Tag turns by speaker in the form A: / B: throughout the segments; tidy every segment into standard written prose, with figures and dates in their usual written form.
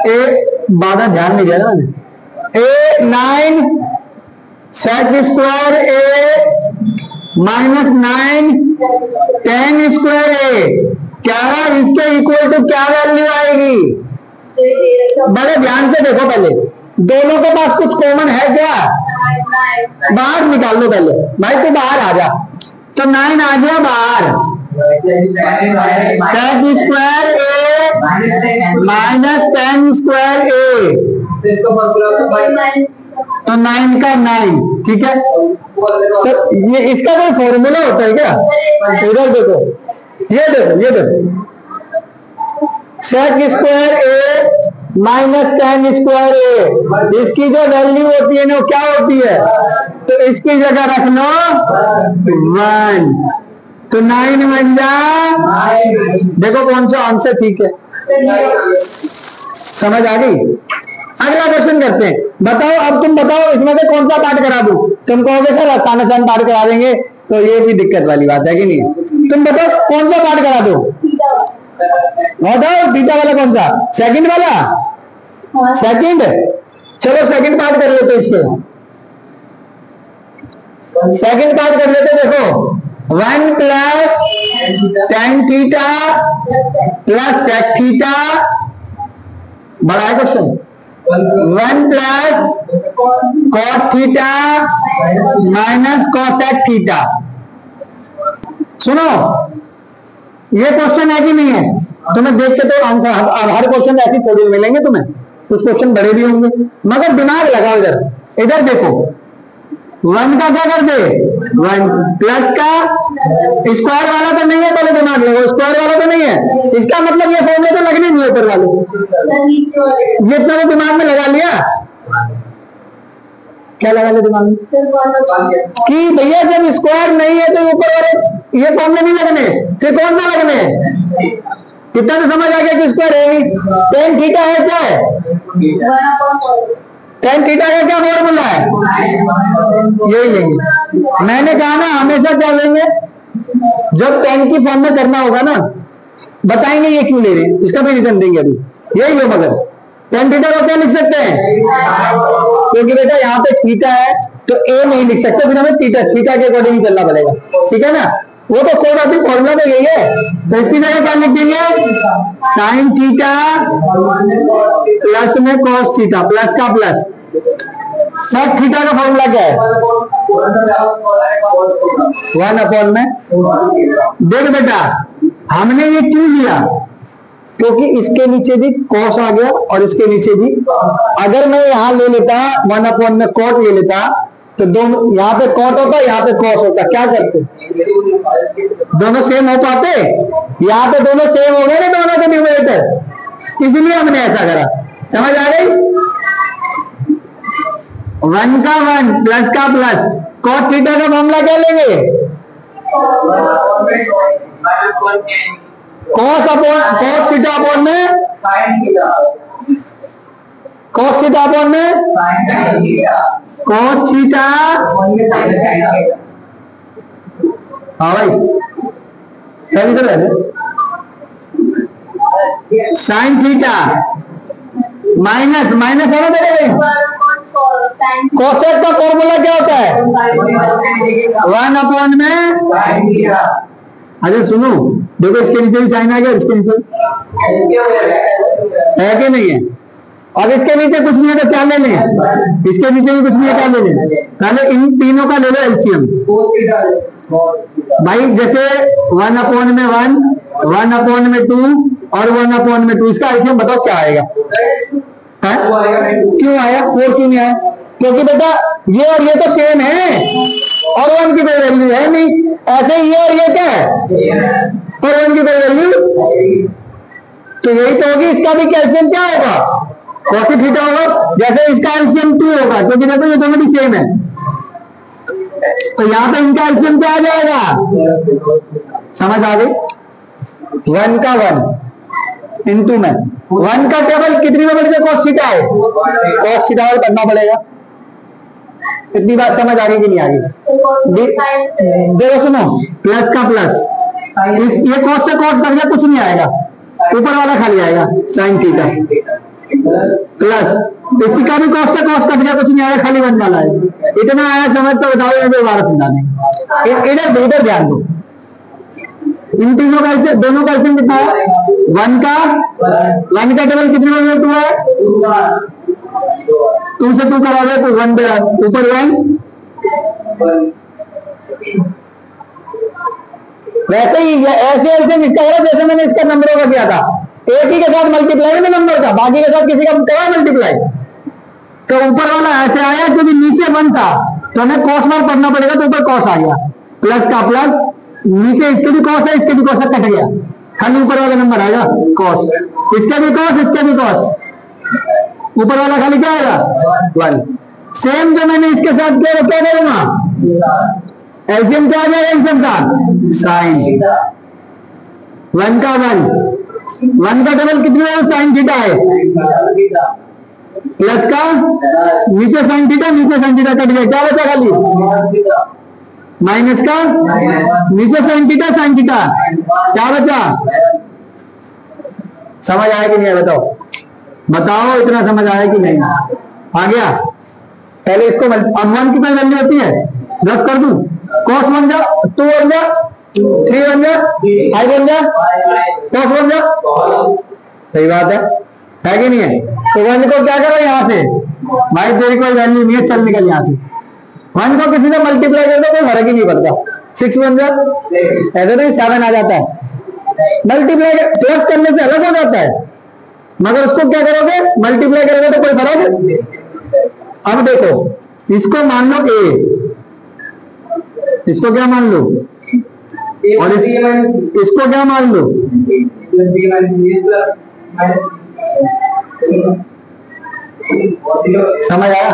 A: ए बाधा ध्यान नहीं दिया ना मैंने, ए 9 सेक स्क्वायर ए माइनस 9 tan स्क्वायर ए, क्या इसके इक्वल टू क्या वैल्यू आएगी? बड़े ध्यान से देखो, पहले दोनों के पास कुछ कॉमन है क्या? बाहर निकाल लो पहले, भाई तू बाहर आ जा, तो 9 आ गया बाहर, सेक स्क्वायर ए माइनस tan स्क्वायर ए, तो 9 का 9, ठीक है सर। ये इसका कोई फॉर्मूला होता है क्या? इधर देखो, ये देखो, ये देखो, सेक स्क्वायर ए माइनस tan स्क्वायर ए, इसकी जो वैल्यू होती है ना वो क्या होती है? तो इसकी जगह रख लो 1, तो 9 बन जा। देखो कौन सा आंसर ठीक है, समझ आ गई? अगला क्वेश्चन करते हैं, बताओ, अब तुम बताओ इसमें से कौन सा पार्ट करा दूं? तुम कहोगे सर आसान आसान पार्ट करा देंगे, तो ये भी दिक्कत वाली बात है कि नहीं? तुम बताओ कौन सा पार्ट करा दो? बताओ थीटा वाला कौन सा? सेकंड वाला? सेकंड, चलो सेकंड पार्ट कर लेते इसके, सेकंड पार्ट कर लेते। देखो 1 plus tan theta plus sec theta, बड़ा है question, 1 plus cot theta minus cosec theta. सुनो, ये क्वेश्चन है कि नहीं है? तुम्हें देख के तो आंसर, अब हर क्वेश्चन ऐसे थोड़ी मिलेंगे तुम्हें, कुछ क्वेश्चन बड़े भी होंगे, मगर दिमाग लगाओ इधर, इधर देखो, 1 का क्या कर दे? 1 प्लस का स्क्वायर वाला तो नहीं है, पहले दिमाग लगाओ, स्क्वायर वाला तो नहीं है, इसका मतलब ये फॉर्मूले तो लगने नहीं ऊपर वाले, ये तो दिमाग में लगा लिया। क्या लगा लिया दिमाग में? कि भैया जब स्क्वायर नहीं है तो ऊपर वाले ये फॉर्मूले नहीं लगने, फिर कौन सा लगने? इतना तो समझ आ गया कि स्क्वायर है ही। tan थीटा है क्या है? tan थीटा का क्या फॉर्मूला है? यही लेंगे। मैंने कहा ना हमेशा क्या लेंगे, जब tan की फॉर्म में करना होगा ना, बताएंगे ये क्यों ले रहे हैं, इसका भी रीजन देंगे अभी, यही लो। मगर tan थीटा को क्या लिख सकते हैं? क्योंकि बेटा यहाँ पे थीटा है तो a नहीं लिख सकते, फिर हमें थीटा के अकॉर्डिंग ही चलना पड़ेगा, ठीक है ना? वो तो कोड ऑफ फॉर्मूला तो यही है, तो इसकी जगह क्या लिख देंगे? साइन थीटा प्लस में कॉस थीटा, प्लस का प्लस। सेक थीटा का फॉर्मूला क्या है? 1 अपॉन में, देख बेटा हमने ये क्यों लिया? क्योंकि इसके नीचे भी कॉस आ गया और इसके नीचे भी, अगर मैं यहां ले लेता 1 अपॉन में कॉट ले लेता, तो दोनों यहाँ पे कॉट होता, यहाँ पे कॉस होता, क्या करते? दोनों सेम हो पाते? यहाँ पे दोनों सेम हो गए ना, दोनों के न्यूमरेटर, इसलिए हमने ऐसा करा। समझ आ गई? 1 का 1 प्लस का प्लस, कॉट थीटा का मामला क्या लेंगे? कॉस थीटा अपॉन में कॉस थीटा अपॉन में कॉस थीटा। हाँ भाई सही तो है। साइन थीटा माइनस माइनस है ना मेरे भाई, कोसेक का फॉर्मूला क्या होता है? 1 अपॉन में। अरे सुनो, देखो इसके नीचे भी साइन आ गया, इसके नीचे है कि नहीं है? और इसके नीचे कुछ नहीं है तो क्या ले लें? इसके नीचे भी कुछ नहीं है, क्या ले लें? पहले इन तीनों का ले लो एलसीएम भाई। जैसे 1 अपॉन में 1, 1 अपॉन में 2 और 1 अपॉन में 2, इसका एलसीएम बताओ क्या आएगा? क्यों आया? 4 क्यों नहीं आया? क्योंकि बेटा ये और ये तो सेम है और 1 की कोई वैल्यू है नहीं। ऐसे ये और ये क्या है? और 1 की कोई वैल्यू, तो यही तो होगी। इसका भी कैल्शियम क्या होगा? कॉस थीटा होगा। जैसे इसका एलसीएम 2 होगा, क्योंकि देखो ये दोनों भी सेम है, तो यहाँ पे इनका एलसीएम क्या आ जाएगा? समझ आ गई? 1 का 1 इंटू में 1 का टेबल कितनी में बढ़ गया? कॉस थीटा है, कॉस थीटा और करना पड़ेगा। इतनी बात समझ आ गई कि नहीं आ गई? देखो सुनो, प्लस का प्लस, ये कॉस से कॉस कर दिया, कुछ नहीं आएगा, ऊपर वाला खाली आएगा साइन थीटा। प्लस इसका भी कॉस से कॉस कट गया, कुछ नहीं आया, खाली 1 वाला है। इतना आया समझ तो बताओ, मुझे दोबारा समझा दें। इधर ध्यान दो, इन तीनों का दोनों का एलसीएम कितना है? 1 का डबल कितने में 2 है? 2 से 2 करा दे तो 1 ऊपर 1। वैसे ही ऐसे एलसीएम इसका है जैसे मैंने इसका नंबरों का किया था, एक ही के साथ मल्टीप्लाई में नंबर का, बाकी के साथ किसी का करा मल्टीप्लाई। तो ऊपर वाला ऐसे आया क्योंकि नीचे 1 था तो हमें कॉस मार पढ़ना पड़ेगा, तो ऊपर कॉस आ गया, प्लस का प्लस, नीचे इसके भी कॉस है, इसके भी कॉस कट गया, खाली ऊपर वाला नंबर आएगा कॉस, इसके भी कॉस, इसके भी कॉस, ऊपर वाला खाली क्या आएगा 1। सेम जो मैंने इसके साथ किया वो क्या करूंगा? एलसीएम क्या आ जाएगा? एलसीएम का साइन 1 का 1 का डबल कितने है? साइन थीटा है, प्लस का नीचे साइन थीटा, नीचे साइन थीटा कट गया, क्या बचा खाली? माइनस का नीचे साइन थीटा, साइन थीटा, क्या बचा? समझ आया कि नहीं है? बताओ इतना समझ आया कि नहीं? आ गया। पहले इसको अब 1 की कोई वैल्यू होती है 10 कर दूं, कॉस 1 जा, 2 1 जा, 3 1 जा, 5 1 जा, कॉस 1 जा, सही बात है कि नहीं है? तो 1 को क्या करो यहाँ से, भाई तेरी कोई वैल्यू नहीं है, चल निकल यहाँ से। 1 को किसी से मल्टीप्लाई कर दो कोई फर्क ही नहीं पड़ता, 6 1 जा, ऐसे नहीं 7 आ जाता है, मल्टीप्लाई प्लस करने से अलग हो जाता है, मगर उसको क्या करोगे? मल्टीप्लाई करोगे तो कोई फर्क। अब देखो इसको मान लो a, इसको क्या मान लो, और इसको क्या मान लो? समझ आया?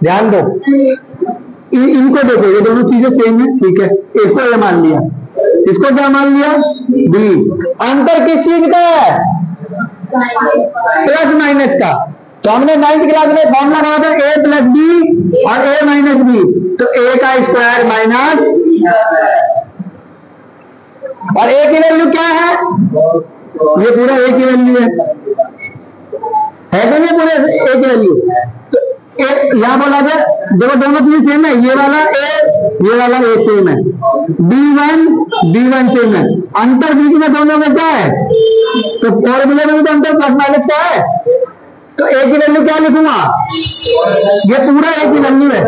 A: ध्यान दो, इनको देखो, ये दोनों चीजें सेम है, ठीक है, इसको ये मान लिया, इसको क्या मान लिया? b। अंतर किस चीज का है? प्लस माइनस का। तो हमने 9th क्लास में फॉर्मूला लगाया था a प्लस बी और a माइनस बी, तो a का स्क्वायर माइनस, और a की वैल्यू क्या है? ये पूरा a की वैल्यू है कि नहीं? पूरे a की वैल्यू। तो यहां बोला था देखो दोनों चीजें सेम है, ये वाला a, ये वाला a सेम है, b1 सेम है, अंतर बीच में दोनों में क्या है? तो फॉर्मूले में तो अंतर प्लस माइनस का है, तो a की वैल्यू क्या लिखूंगा? ये पूरा a की वैल्यू है,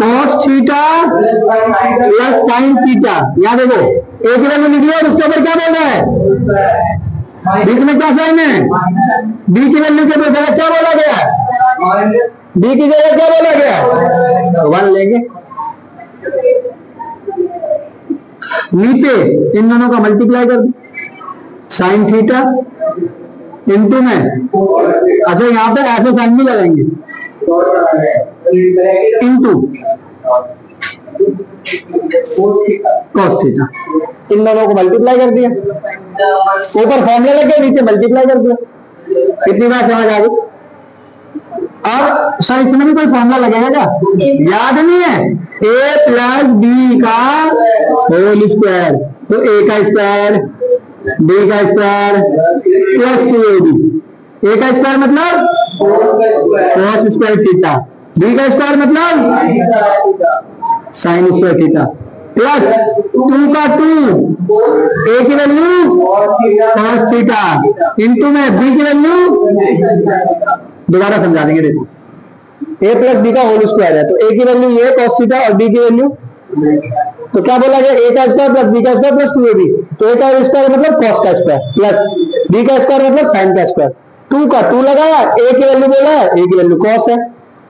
A: cos theta plus sine theta. यहाँ देखो a की वैल्यू लिख लो और उसके ऊपर क्या बोल रहा है? बीच में क्या साइन है? b की वैल्यू के जगह क्या बोला गया है? b की जगह क्या बोला गया है? 1 लेंगे। नीचे इन दोनों का मल्टीप्लाई कर दो, साइन थीटा इंटू में, अच्छा यहाँ पे ऐसे साइन भी लगाएंगे, इंटू कॉस थीटा, इन दोनों को मल्टीप्लाई कर दिया, ऊपर फॉर्मूला लग गया, नीचे मल्टीप्लाई कर दिया। कितनी बार समझ आ गई? अब सर इसमें भी कोई फॉर्मूला लगेगा क्या? याद नहीं है? a प्लस बी का होल स्क्वायर, तो a का स्क्वायर, b का स्क्वायर प्लस 2ab, a का स्क्वायर मतलब cos स्क्वायर थीटा, b का स्क्वायर मतलब साइन स्क्वायर थीटा, प्लस 2 का 2, a की वैल्यू cos थीटा इंटू में b की वैल्यू, दोबारा समझा देंगे। देखो a प्लस बी का होल स्क्वायर है, तो a की वैल्यू ये cos थीटा और b की वैल्यू, तो क्या बोला गया? a का स्क्वायर प्लस b का स्क्वायर प्लस 2ab, तो a का स्क्वायर मतलब cos का स्क्वायर प्लस b का स्क्वायर मतलब sin का स्क्वायर, 2 का 2 लगाया, a की वैल्यू बोला, a की वैल्यू cos है,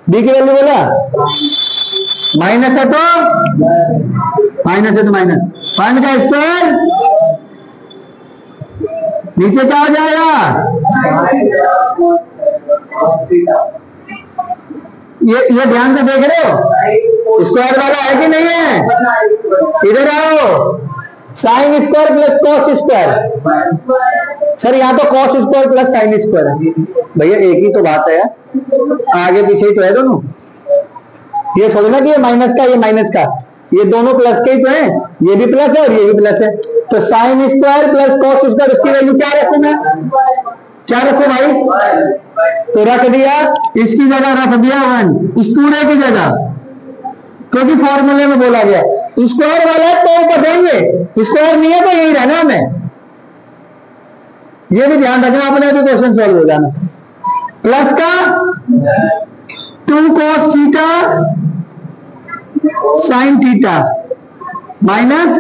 A: b की वैल्यू बोला माइनस है, तो माइनस है तो माइनस, 1 का स्क्वायर नीचे क्या हो जाएगा? ये ध्यान से देख रहे हो? स्क्वायर वाला है कि नहीं है? इधर आओ, sine square plus cos square. Sir यहाँ तो cos square plus sine square है, भैया एक ही तो बात है यार, आगे पीछे ही तो है दोनों, ये थोड़ी ना कि ये माइनस का ये माइनस का, ये दोनों प्लस के ही तो है, ये भी प्लस है और ये भी प्लस है, तो sine square plus cos square, उसकी वैल्यू क्या रखूंगा? क्या रखो भाई? तो रख दिया, इसकी जगह रख दिया 1, इस पूरे की जगह, क्योंकि फॉर्मूले में बोला गया स्क्वायर वाला है तो ऊपर देंगे, स्क्वायर नहीं है तो यही रहना हमें। ये भी ध्यान रखना, अपने भी क्वेश्चन सॉल्व हो जाना। प्लस का 2 cos theta sine theta minus,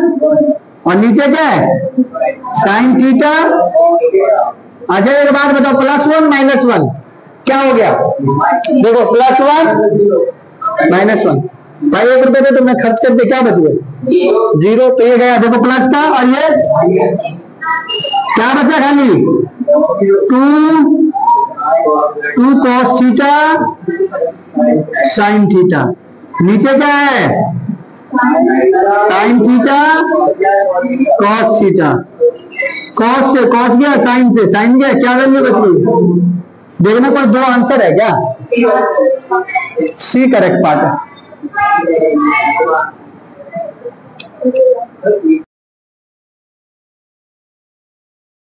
A: और नीचे क्या है? Sine theta. अच्छा एक बात बताओ, +1 -1 क्या हो गया? देखो +1 -1, भाई 1 रुपए पे तुमने खर्च करके क्या बच गए? 0। तो ये गया देखो प्लस का, और ये क्या बचा? खाली 2 cos थीटा साइन थीटा, नीचे क्या है? Sine theta cos theta. Cos से कॉस गया, साइन से साइन गया, क्या वैल्यू बच गई? देखना कोई 2 आंसर है क्या? सी करेक्ट पार्ट है।